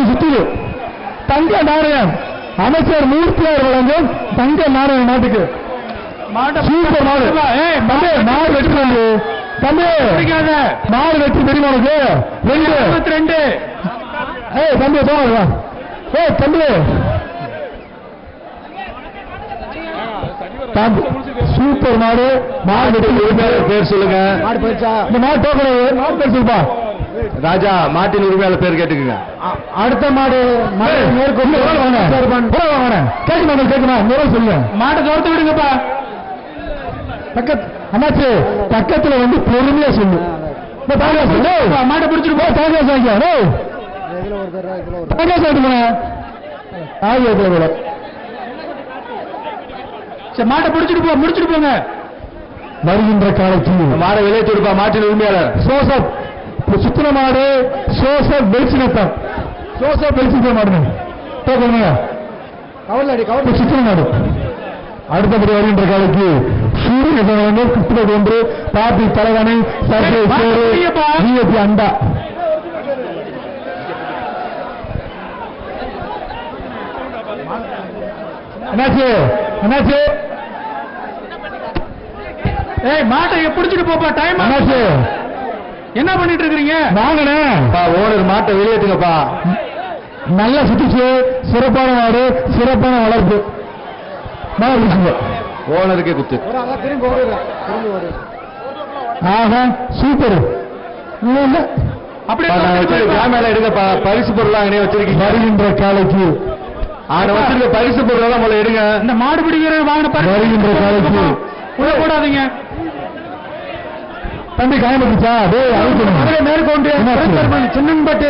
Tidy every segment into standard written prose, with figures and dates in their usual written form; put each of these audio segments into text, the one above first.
சுற்று தங்க நாணயம் அமைச்சர் மூர்த்தியார் வழங்கும் தங்க நாணயம் நாட்டுக்கு சூப்பர் மாடு. மாடு வெற்றி தம்பி, மாடு வெற்றி தெரியுமா உனக்கு? 22 தம்பி போங்க. தம்பி சூப்பர் மாடு. மாடு பேர் சொல்லுங்க. இந்த மாடு டோக்கன் மாடு பேர் சொல்லுப்பா. ராஜா மாட்டின் உரிமையாளர் பேர் கேட்டுக்குங்க. அடுத்த மாடு கேட்குமா சொல்லுங்க. மாட்டை தோர்த்து விடுங்கப்பா. அண்ணாச்சு பக்கத்துல வந்து பொறுமையா சொல்லு. மாட்டை பிடிச்சிட்டு மாட்டை பிடிச்சிட்டு போ, முடிச்சுட்டு போங்க. வருகின்ற காலத்தில் மாடை விலை கொடுப்பா. மாட்டின் உரிமையாளர் சோசப் சுத்தின மாடு. சோசப் வெளிச்சினத்தான் சோசப் வெளிச்சின மாடு சுத்தின மாடு. அடுத்தபடி வருகின்ற காலைக்கு சூரிய கிருஷ்ணர் ஒன்று பாபி தலைவனை அண்டா. என்னாச்சு என்னாச்சு? மாட்டை பிடிச்சிட்டு போப்பா. டைம் என்னாச்சு? என்ன பண்ணிட்டு இருக்கீங்க? வாங்கண்ணே ஓனர் மாட்டை வெளியேற்றுங்கப்பா. நல்லா சுத்திச்சு. சிறப்பான மாடு, சிறப்பான வளர்ப்பு. ஓனருக்கே குத்து. ஆஹா சூப்பர். எடுங்கப்பா. பரிசு பொருள் வச்சிருக்கீங்க. வருகின்ற காலைக்கு வச்சிருக்க பரிசு பொருள் முதல்ல எடுங்க. இந்த மாடு பிடிக்கிற வாங்கின வருகின்ற காலைக்கு போடாதீங்க. தம்பி காயப்பட்டுச்சா? மேற்கொண்டு சின்னம்பட்டு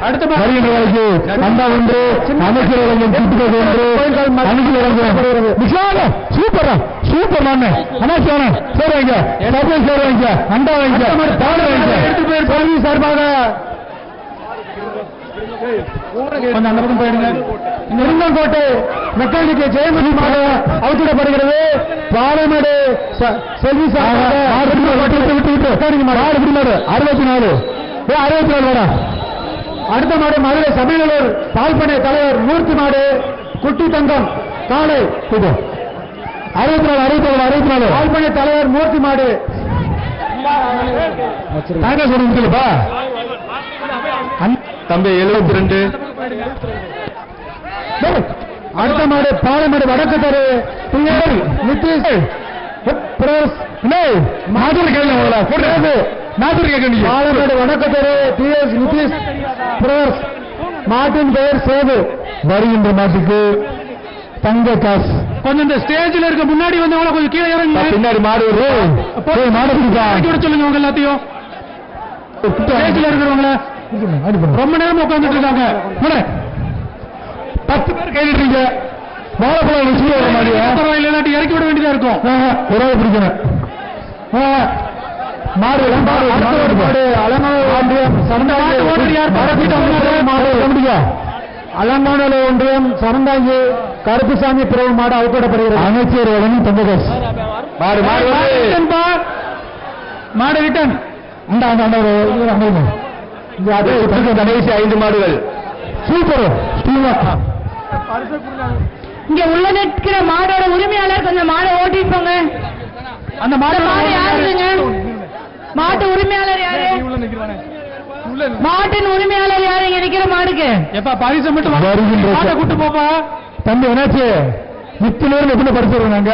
அடுத்த வருகின்ற காலைக்கு அண்டா ஒன்று அமைச்சர் சூப்பர் சூப்பர் மாண்ண. அண்ணாச்சி வாங்க. சேர் வைங்க. சேர் வைங்க. அண்டா வைங்க. எடுத்து பேர் பதவி சார்பாக கொஞ்சம் அந்த பக்கம் போயிடுங்க. நெருங்கோட்டை மெக்கானிக் ஜெயமணி மாடு அவுத்திடப்படுகிறது. பாலமேடு செல்வி மாடு 64 வர. அடுத்த மாடு மதுரை சமையலூர் பால்பனை தலைவர் மூர்த்தி மாடு. குட்டி தங்கம் காலை 64 பால்பனை தலைவர் மூர்த்தி மாடு. சொல்லுப்பா தம்பி 72. அடுத்த மாடு பாலமேடு வடக்கு தெரு நிதிஷ் பாலமேடு வடக்கு தெரு TS நிதிஷ் பிரஸ். மாட்டின் பெயர் சேது. வருகின்ற மாட்டுக்கு தங்க காசு. கொஞ்சம் இந்த ஸ்டேஜில் இருக்க முன்னாடி வந்தவங்கள கொஞ்சம் கீழே இறங்க. பின்னாடி மாடு மாடு சொல்லுங்க. உங்க எல்லாத்தையும் ஸ்டேஜில் இருக்கிறவங்கள ரொம்ப நேரம் உட்கார்ந்துட்டு இருக்காங்க. 10 பேர் கையிட்டு வாழைப்பழம் இல்லாட்டி இறக்கி விட வேண்டியதா இருக்கும். ஒரு ஆள் பிடிக்கணும். அலங்காநல்லூர் ஒன்றியம் சரந்தாங்கி கருப்புசாமி பிறகு மாடு அவுக்கப்படுகிறது. அமைச்சர் தங்கதாஸ் மாடு மாடு ரிட்டன். கடைசி 5 மாடுகள். சூப்பர். இங்க உள்ள நிற்கிற மாடோட உரிமையாளர் கொஞ்சம் மாடை ஓட்டிப்போங்க. அந்த மாடு யாருங்க? மாட்டு உரிமையாளர் யாரு? மாட்டின் உரிமையாளர் யாரு? இங்க நிக்கிற மாடுக்கு எப்ப பரிசு மட்டும் கூட்டு போப்பா. தம்பி என்னாச்சு? இத்தனை பேர் எப்படி பரிசு நாங்க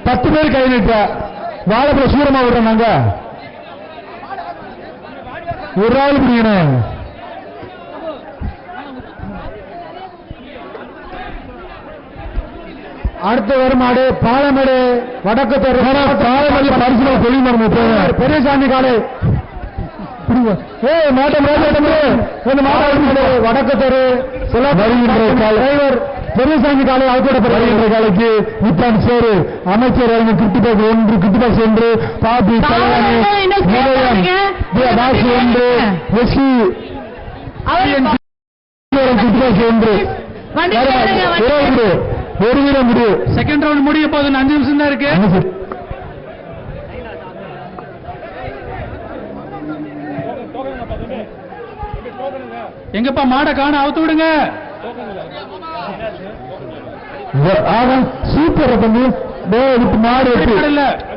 10 பேர் கை நிட்ட வாழைப்பழம் சூரமா விடுறோம். நாங்க ஒரு ஆள் பிடிக்கணும். அடுத்த வரும் மாடு பாலமேடு வடக்கு தெரு. பாலமேடு பரிசு சொல்லி பெரியசாமி காலை வடக்கு தெரு டிரைவர் பெரியசாமி காலை அவுக்கப்படுகின்ற காலைக்கு நிப்பான் சேரு அமைச்சர் கிருத்திபாஸ் 1 கிருத்திபாஸ் 1 பாபி தலைவனி 1 எஸ்சி ஒரு வீதம் முடிவு. செகண்ட் ரவுண்ட் முடிய போது 5 நிமிஷம் தான் இருக்கு. எங்கப்பா மாட காண அவுத்து விடுங்க. சூப்பர் தம்பி. மாடு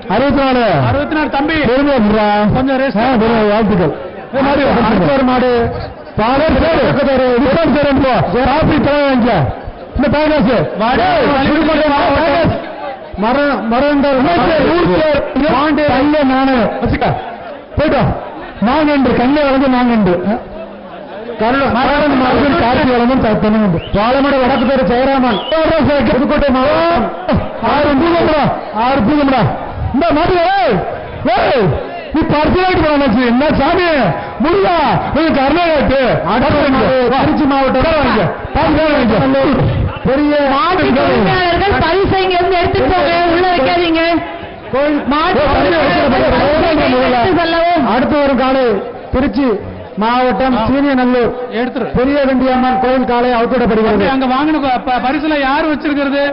64 தம்பி கொஞ்சம் வாழ்த்துக்கள். மாடு போயிட்டோம். நாங்கன்று கண்ணை வளர்ந்து நாங்கன்று கார்த்தி வளமும் வாழமட வடக்கு பேரு ஜெயராமன் புதுக்கோட்டை மாவட்டம் 6 பூஜம்டா. இந்த மாட்டு நீ பர்சனாலிட்டி போனாச்சு என்ன சாமி முடியா கர்நாடகத்து திருச்சி மாவட்டம் பெரிய எடுத்துட்டு போங்க, உள்ள வைக்காதீங்க. அடுத்து வரும் காலை திருச்சி மாவட்டம் சீனியநல்லூர் எடுத்து பெரிய வெண்டியம்மன் கோயில் காலை அவுத்திடப்படுகிறது. அங்க வாங்கின பரிசுல யாரு வச்சிருக்கிறது?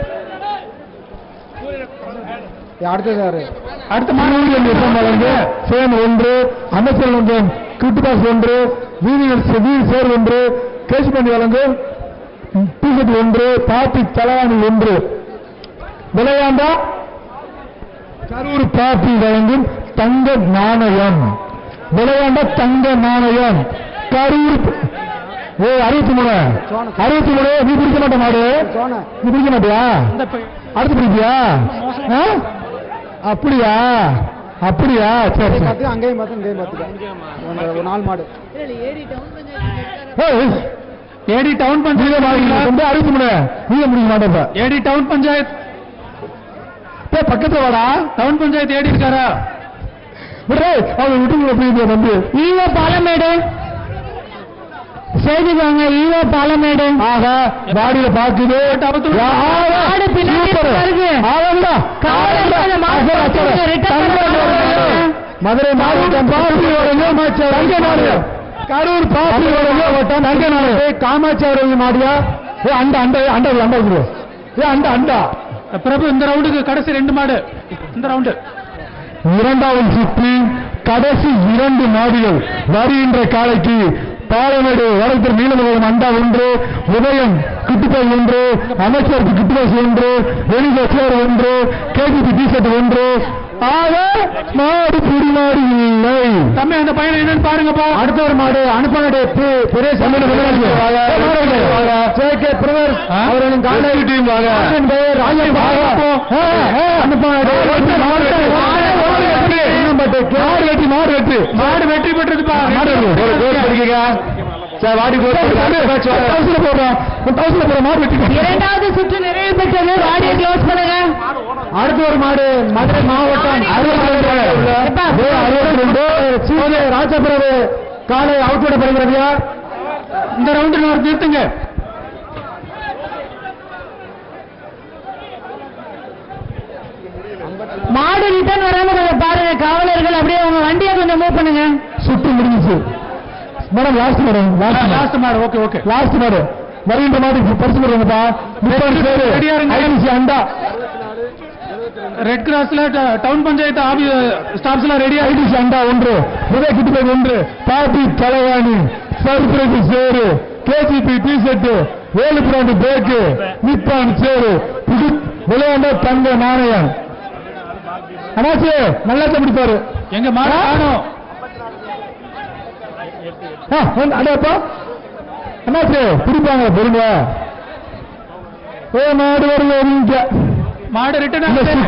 அடுத்த சேன் 1, அமைச்சர் 1, கிட்டுபாஸ் 1, வீதியில் சேர் 1, கேசுபண்டி வழங்கும் டிஷர்ட் 1, பாப்பி தலவாணி 1. விளையாண்டா கரூர் பாப்பி வழங்கும் தங்க நாணயம். விளையாண்ட தங்க நாணயம் கரூர் 63. நீ பிடிக்க மாட்ட மாடு, நீ பிடிக்க மாட்டியா? அடுத்து பிடிப்பியா? அப்படியா அப்படியா? சரி அங்கேயும் பார்த்து 4 மாடு ஏடி டவுன் பஞ்சாயத்து 63. நீங்க முடிக்க மாட்டேப்ப ஏடி டவுன் பஞ்சாயத்து பக்கத்துல வாடா. டவுன் பஞ்சாயத்து ஏடி இருக்காரா? அவங்க விட்டு வந்து ஈவோ பாலமேடு செய்திவாங்க. ஈவோ பாலமேடு ஆக பாடியில பாக்குது. மதுரை மாவட்டம் கரூர் பாப்பி காமாட்சி மாடியா அண்டா அண்டா அண்டா அண்டா அண்டா அண்டா பிரபு. இந்த ரவுண்டுக்கு கடைசி 2 மாடு. இந்த ரவுண்டு இரண்டாவது சுற்றி கடைசி 2 மாடுகள் வருகின்ற காலைக்கு பாலமேடு வடக்கு நீலமங்கலம் அண்டா 1, உதயம் கிட்டுபாய் 1, அமைச்சருக்கு கிட்டுபாஸ் 1, வெளிச்சேர் 1, கேஜிபி டிஷர்ட் 1. ஆக மாடு புடி மாடு இல்லை. தம்பி அந்த பையன் என்னன்னு பாருங்கப்பா. அடுத்த ஒரு மாடு அனுப்பநாடு பெரிய அவர்களின் மாடு வெற்றி பெற்றது. இரண்டாவது சுற்று நிறைவு பெற்றது. வாடியை க்ளோஸ் பண்ணுங்க. அடுத்த ஒரு மாடு மதுரை மாவட்டம் 62 ராஜபுரவு காலை அவுட்விடப்படுகிறது. இந்த ரவுண்டில் ஒரு நிறுத்துங்க. மாடு ரிட்டர்ன் வராம கொஞ்சம் பாருங்க காவலர்கள். அப்படியே உங்க வண்டியை கொஞ்சம் மூவ் பண்ணுங்க. சுற்றி முடிஞ்சிச்சு மேடம். லாஸ்ட் மாடு. ஓகே ஓகே லாஸ்ட் மாடு வருகின்ற மாடு பரிசு கொடுங்கப்பா. அண்டா ரெட் கிராஸ்ல டவுன் பஞ்சாயத்து ஸ்டாஃப்ஸ் எல்லாம் ரெடி ஆயிடுச்சு. அண்டா 1, உதய கிட்டுபாய் 1, பாப்பி தலைவாணி சர்பிரேஜ் சேரு, கேஜிபி டிஷர்ட், வேலுபிராண்டு பேக்கு, நிப்பான் சேரு, விளையாண்ட தங்க நாணயம். அண்ணாச்சி நல்லா பிடிப்பாரு. எங்க மாடு அடாப்பா அண்ணாச்சி பிடிப்பாங்க பொருங்க. மாடு வருங்க. மாடு ரிட்டர்ன்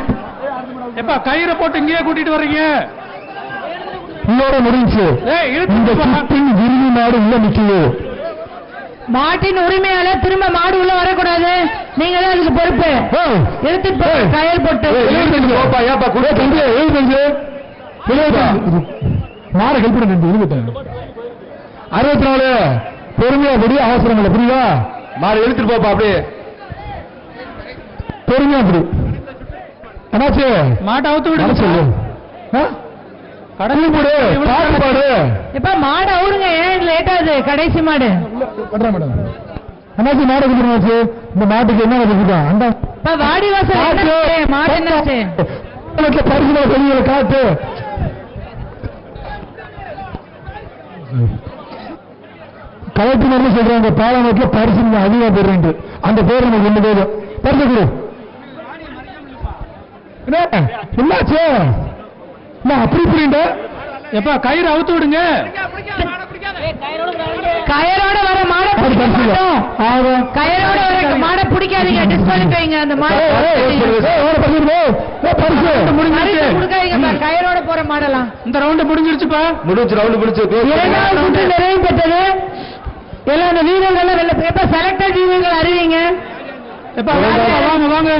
எப்ப கயிறை போட்டு இங்கேயே கூட்டிட்டு வர்றீங்க? இதோட முடிஞ்சு விரும்பி மாடு உள்ள நிக்குது. மாட்டின் உரிமையாளர் திரும்ப மாடு உள்ள வரக்கூடாது. நீங்க தான் அதுக்கு பொறுப்பு. எடுத்துட்டு கயல் போட்டு மாடு ஹெல்ப் பண்ண 64 பொறுமையா படி அவசரம் இல்லை. புரியுதா? மாடு எடுத்துட்டு போப்பா. அப்படியே பொறுமையா அப்படி அண்ணாச்சி மாட்டை அவுத்து விடு. சொல்லு கடவுள் போடு பாடு. இப்ப மாடு அவருங்க ஏன் லேட் ஆகுது? கடைசி மாடு மேடம் அண்ணாச்சி மாடு கொடுத்துருச்சு. இந்த மாட்டுக்கு என்ன கொடுத்துருக்கா அந்த இப்ப வாடிவாசல் என்னாச்சு? மாடு என்னாச்சு? பரிசுகளை வெளியில காட்டு. கலெக்டர் வந்து சொல்றாங்க பாலநாட்டில் பரிசு அதிகமா போடுறேன். அந்த பேர் எனக்கு ஒண்ணு போதும். பரிசு கொடு. என்னாச்சு? அப்படி இப்படின்ட்டு எப்ப கயிறு அவுத்து விடுங்க. கயரோட வர மாடை பிடிக்க மாட்டோம். கயரோட வர மாடை பிடிக்காதீங்க. டிஸ்குவாலிஃபைங்க அந்த மாடை. கொடுக்காதீங்க. கயரோட போற மாடலாம் இந்த ரவுண்ட் முடிஞ்சிருச்சுப்பா. முடிஞ்சு ரவுண்ட் முடிச்சு. இரண்டாவது சுற்று நிறைவு பெற்றது. எல்லாம் இந்த வீரர்கள் எப்ப செலக்டட் வீரர்கள் அறிவிங்க. எப்ப வாங்க வாங்க.